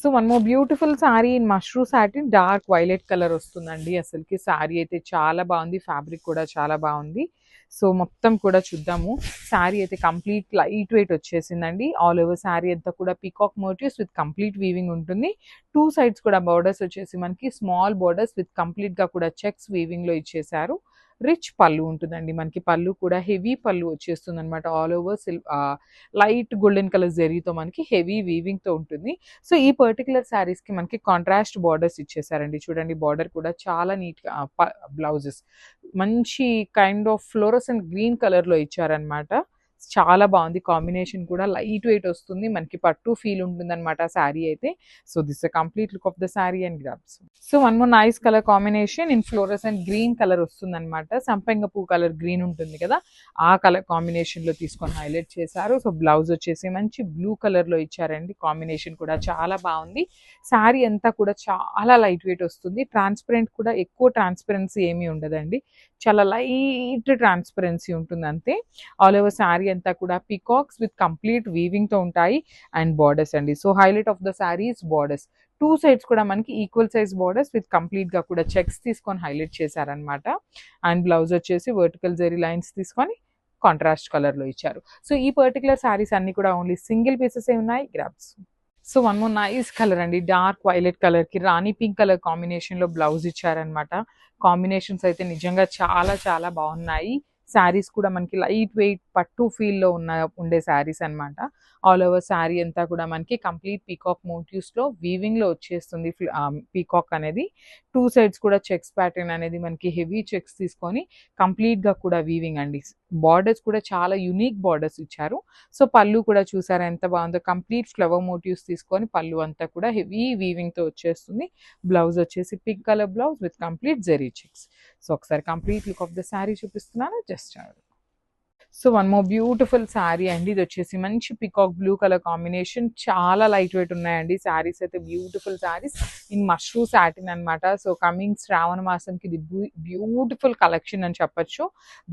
So one more beautiful sorry in Mashru satin dark violet colour వస్తుందండి. అసలుకి sorry అయితే చాలా బాగుంది, ఫ్యాబ్రిక్ కూడా చాలా బాగుంది. సో మొత్తం కూడా చూద్దాము. సారీ అయితే కంప్లీట్ లైట్ వెయిట్ వచ్చేసిందండి. ఆల్ ఓవర్ సారీ అంతా కూడా peacock motifs with complete weaving ఉంటుంది. టూ సైడ్స్ కూడా బోర్డర్స్ వచ్చేసి మనకి స్మాల్ బోర్డర్స్ విత్ కంప్లీట్ గా కూడా చెక్స్ వీవింగ్ లో ఇచ్చేసారు. రిచ్ పళ్ళు ఉంటుందండి. మనకి పళ్ళు కూడా హెవీ పళ్ళు వచ్చేస్తుంది అనమాట. All over light golden colour జరీతో మనకి హెవీ వీవింగ్ తో ఉంటుంది. సో ఈ పర్టికులర్ శారీస్ కి మనకి కాంట్రాస్ట్ బార్డర్స్ ఇచ్చేసారండి. చూడండి బార్డర్ కూడా చాలా నీట్ గా బ్లౌజెస్ మంచి kind of fluorescent green colour లో ఇచ్చారనమాట. చాలా బాగుంది. కాంబినేషన్ కూడా లైట్ వెయిట్ వస్తుంది. మనకి పట్టు ఫీల్ ఉంటుంది అనమాట శారీ అయితే. So this complete look of the sari and grabs. So one more nice colour combination in fluorescent green colour వస్తుంది అనమాట. సంపెంగ పూ కలర్ గ్రీన్ ఉంటుంది కదా, ఆ కలర్ కాంబినేషన్ లో తీసుకొని హైలైట్ చేశారు. సో బ్లౌజ్ వచ్చేసి మంచి బ్లూ కలర్ లో ఇచ్చారండి. కాంబినేషన్ కూడా చాలా బాగుంది. శారీ అంతా కూడా చాలా లైట్ వెయిట్ వస్తుంది. ట్రాన్స్పరెంట్ కూడా ఎక్కువ ట్రాన్స్పరెన్సీ ఏమీ ఉండదండి. చాలా లైట్ ట్రాన్స్పరెన్సీ ఉంటుంది అంతే. ఆల్ ఓవర్ శారీ అంతా కూడా పీకాక్స్ విత్ కంప్లీట్ వీవింగ్ తో ఉంటాయి అండ్ బార్డర్స్ అండి. So highlight of the saris borders. Two sides కూడా మనకి equal size borders with complete గా కూడా చెక్స్ తీసుకొని హైలైట్ చేశారనమాట. అండ్ బ్లౌజ్ వచ్చేసి వర్టికల్ జెరీ లైన్స్ తీసుకొని కాంట్రాస్ట్ కలర్ లో ఇచ్చారు. సో ఈ పర్టికులర్ శారీస్ అన్ని కూడా ఓన్లీ సింగిల్ పీసెస్ ఉన్నాయి. Grabs. So one more nice colour అండి. డార్క్ వైలెట్ కలర్ కి రాణి పింక్ కలర్ కాంబినేషన్ లో బ్లౌజ్ ఇచ్చారనమాట. కాంబినేషన్స్ అయితే నిజంగా చాలా చాలా బాగున్నాయి. శారీస్ కూడా మనకి లైట్ వెయిట్ పట్టు ఫీల్ లో ఉండే శారీస్ అనమాట. ఆల్ ఓవర్ శారీ అంతా కూడా మనకి కంప్లీట్ పీకాక్ మోటివ్స్ లో వీవింగ్ లో వచ్చేస్తుంది. పీకాక్ అనేది టూ సైడ్స్ కూడా చెక్స్ ప్యాటర్న్ అనేది మనకి హెవీ చెక్స్ తీసుకొని కంప్లీట్ గా కూడా వీవింగ్ అండి. బార్డర్స్ కూడా చాలా యునిక్ బార్డర్స్ ఇచ్చారు. సో పళ్ళు కూడా చూసారా ఎంత బాగుందో. కంప్లీట్ ఫ్లవర్ మోటివ్స్ తీసుకొని పళ్ళు అంతా కూడా హెవీ వీవింగ్ తో వచ్చేస్తుంది. బ్లౌజ్ వచ్చేసి pink colour blouse with complete zari checks. So ఒకసారి complete look of the sari చూపిస్తున్నాను. Just so one more beautiful sari అండి. ఇది వచ్చేసి మంచి పికాక్ బ్లూ కలర్ కాంబినేషన్. చాలా లైట్ వెయిట్ ఉన్నాయండి శారీస్ అయితే. Beautiful saris in Mashru satin అనమాట. సో కమింగ్ శ్రావణ మాసంకి ఇది బ్యూటిఫుల్ కలెక్షన్ అని చెప్పొచ్చు.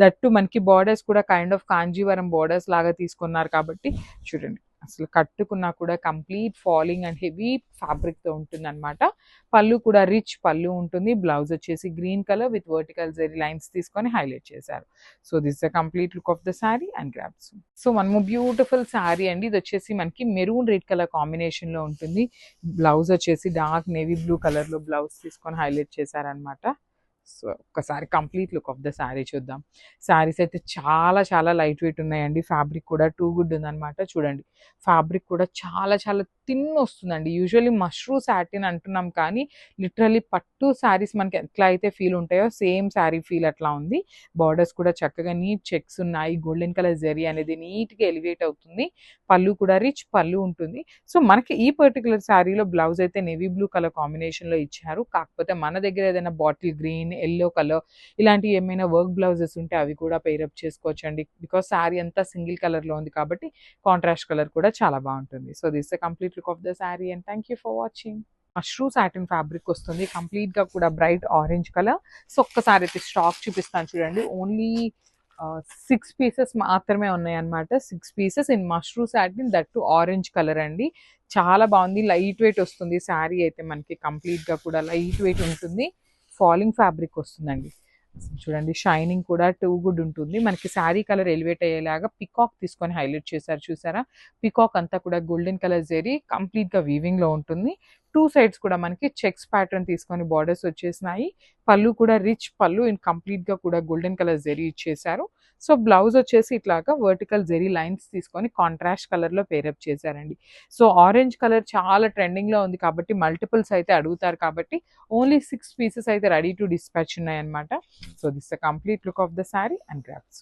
దట్టు మనకి బార్డర్స్ కూడా కైండ్ ఆఫ్ కాంజీవరం బార్డర్స్ లాగా తీసుకున్నారు కాబట్టి చూడండి అసలు కట్టుకున్నా కూడా complete falling and heavy fabric తో ఉంటుంది అనమాట. పళ్ళు కూడా రిచ్ పళ్ళు ఉంటుంది. బ్లౌజ్ వచ్చేసి green colour with vertical zari lines తీసుకొని హైలైట్ చేశారు. So this the complete look of the sari and grabs. So one more beautiful sari అండి. ఇది వచ్చేసి మనకి మెరూన్ రెడ్ కలర్ కాంబినేషన్ లో ఉంటుంది. బ్లౌజ్ వచ్చేసి డార్క్ నేవీ బ్లూ కలర్ లో బ్లౌజ్ తీసుకొని హైలైట్ చేశారనమాట. సో ఒక్కసారి complete look of the sari చూద్దాం. శారీస్ అయితే చాలా చాలా లైట్ వెయిట్ ఉన్నాయండి. ఫ్యాబ్రిక్ కూడా టూ గుడ్ ఉందన్నమాట. చూడండి ఫ్యాబ్రిక్ కూడా చాలా చాలా థిన్ వస్తుందండి. యూజువల్లీ మష్రూ సాటిన్ అంటున్నాం కానీ లిటరల్లీ పట్టు శారీస్ మనకి ఎట్లా అయితే ఫీల్ ఉంటాయో సేమ్ శారీ ఫీల్ అట్లా ఉంది. బార్డర్స్ కూడా చక్కగా నీట్ చెక్స్ ఉన్నాయి. గోల్డెన్ కలర్ జరీ అనేది నీట్గా ఎలివేట్ అవుతుంది. పళ్ళు కూడా రిచ్ పళ్ళు ఉంటుంది. సో మనకి ఈ పర్టికులర్ శారీలో బ్లౌజ్ అయితే నేవీ బ్లూ కలర్ కాంబినేషన్లో ఇచ్చారు. కాకపోతే మన దగ్గర ఏదైనా బాటిల్ గ్రీన్ ఎల్లో కలర్ ఇలాంటివి ఏమైనా వర్క్ బ్లౌజెస్ ఉంటే అవి కూడా పేరప్ చేసుకోవచ్చు అండి. బికాస్ శారీ అంతా సింగిల్ కలర్లో ఉంది కాబట్టి కాంట్రాస్ట్ కలర్ కూడా చాలా బాగుంటుంది. So this complete look of the sari and thank you for watching. Mashru satin fabric వస్తుంది. కంప్లీట్ గా కూడా బ్రైట్ ఆరెంజ్ కలర్. సో ఒక్కసారి అయితే స్టాక్ చూపిస్తాను చూడండి. ఓన్లీ 6 పీసెస్ మాత్రమే ఉన్నాయి అనమాట. 6 pieces in Mashru satin that to orange colour అండి. చాలా బాగుంది. లైట్ వెయిట్ వస్తుంది శారీ అయితే మనకి. కంప్లీట్ గా కూడా లైట్ వెయిట్ ఉంటుంది. ఫాలింగ్ ఫ్యాబ్రిక్ వస్తుందండి. చూడండి షైనింగ్ కూడా టూ గుడ్ ఉంటుంది. మనకి శారీ కలర్ ఎలివేట్ అయ్యేలాగా పికాక్ తీసుకొని హైలైట్ చేశారు. చూసారా పికాక్ అంతా కూడా గోల్డెన్ కలర్ జరీ కంప్లీట్ గా వీవింగ్ లో ఉంటుంది. టూ సైడ్స్ కూడా మనకి చెక్స్ ప్యాటర్న్ తీసుకొని బార్డర్స్ వచ్చేసినాయి. పళ్ళు కూడా రిచ్ పళ్ళు ఇన్ కంప్లీట్ గా కూడా గోల్డెన్ కలర్ జరీ ఇచ్చేసారు. సో బ్లౌజ్ వచ్చేసి ఇట్లాగా వర్టికల్ జెరీ లైన్స్ తీసుకొని కాంట్రాస్ట్ కలర్ లో పేరప్ చేశారండి. సో ఆరెంజ్ కలర్ చాలా ట్రెండింగ్ లో ఉంది కాబట్టి మల్టిపుల్స్ అయితే అడుగుతారు కాబట్టి ఓన్లీ 6 పీసెస్ అయితే రెడీ టు డిస్పాచ్ ఉన్నాయి అనమాట. So this the complete look of the sari and grabs.